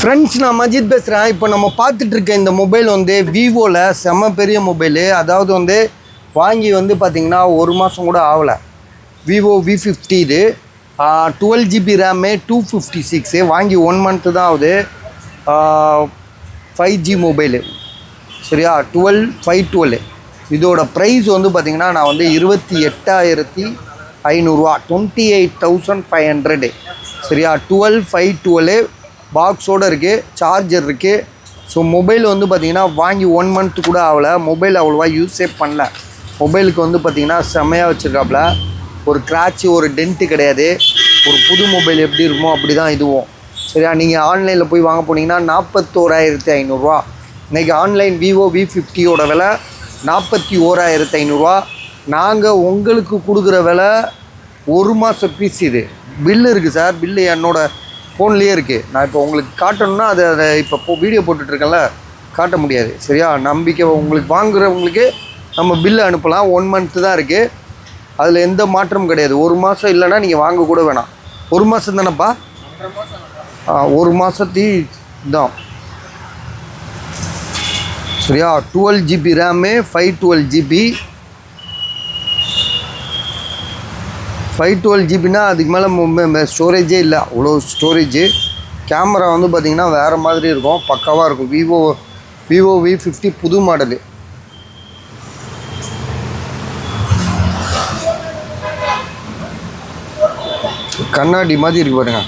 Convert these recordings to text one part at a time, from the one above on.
Friends, நான் மஜித் பேசுகிறேன். இப்போ நம்ம பார்த்துட்ருக்க இந்த மொபைல் வந்து விவோவில் செம்ம பெரிய மொபைலு. அதாவது வந்து வாங்கி வந்து பார்த்திங்கன்னா ஒரு மாதம் கூட ஆகலை. விவோ V50 இது 12GB ரேமு 256 வாங்கி 1 மந்த்து தான் ஆகுது. 5G மொபைலு, சரியா? 512 இதோட ப்ரைஸ் வந்து பார்த்திங்கன்னா நான் வந்து 28,500 28,500, சரியா? 512 பாக்ஸோடு இருக்குது, சார்ஜர் இருக்குது. ஸோ மொபைல் வந்து பார்த்திங்கன்னா வாங்கி 1 மந்த்து கூட ஆகலை. மொபைல் அவ்வளோவா யூஸே பண்ணல. மொபைலுக்கு வந்து பார்த்திங்கன்னா செம்மையாக வச்சுருக்காப்புல. ஒரு கிராட்சு, ஒரு டென்ட்டு கிடையாது. ஒரு புது மொபைல் எப்படி இருக்குமோ அப்படி தான் இதுவும், சரியா? நீங்கள் ஆன்லைனில் போய் வாங்க போனீங்கன்னா 41,500. இன்றைக்கி ஆன்லைன் விவோ V50யோட விலை 41,500. நாங்கள் உங்களுக்கு கொடுக்குற விலை 1 மாதம் பீஸ். இது பில்லு இருக்குது சார், பில்லு என்னோடய ஃபோன்லேயே இருக்குது. நான் இப்போ உங்களுக்கு காட்டணுன்னா அதை இப்போ வீடியோ போட்டுட்ருக்கேன்ல, காட்ட முடியாது, சரியா? நம்பிக்கை உங்களுக்கு வாங்குறவங்களுக்கு நம்ம பில்லு அனுப்பலாம். 1 மந்த்து தான் இருக்குது, அதில் எந்த மாற்றமும் கிடையாது. 1 மாதம் இல்லைன்னா நீங்கள் வாங்க கூட வேணாம். 1 மாதம் தானேப்பா? 1 மாதத்தி தான், சரியா? 12GB ரேமு 512GBனா அதுக்கு மேலே ஸ்டோரேஜே இல்லை. அவ்வளோ ஸ்டோரேஜு. கேமரா வந்து பார்த்திங்கன்னா வேறு மாதிரி இருக்கும், பக்காவாக இருக்கும். விவோ V50 புது மாடலு. கண்ணாடி மாதிரி இருக்கு பாருங்க,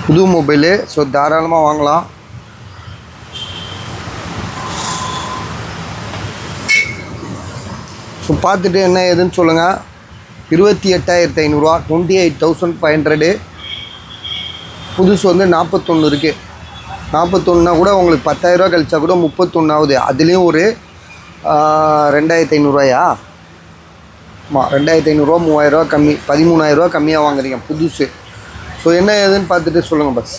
புது மொபைலு. ஸோ தாராளமாக வாங்கலாம். ஸோ பார்த்துட்டு என்ன ஏதுன்னு சொல்லுங்கள். 28,500, 28,500. புதுசு வந்து 41 இருக்குது. 41னா கூட உங்களுக்கு 10,000 கழிச்சா கூட 31 ஆகுது. அதுலேயும் ஒரு 2,500. ஆமாம், 2,500, 3,000 கம்மி, 13,000 கம்மியாக வாங்குறீங்க புதுசு. ஸோ என்ன ஏதுன்னு பார்த்துட்டு சொல்லுங்கள் பஸ்.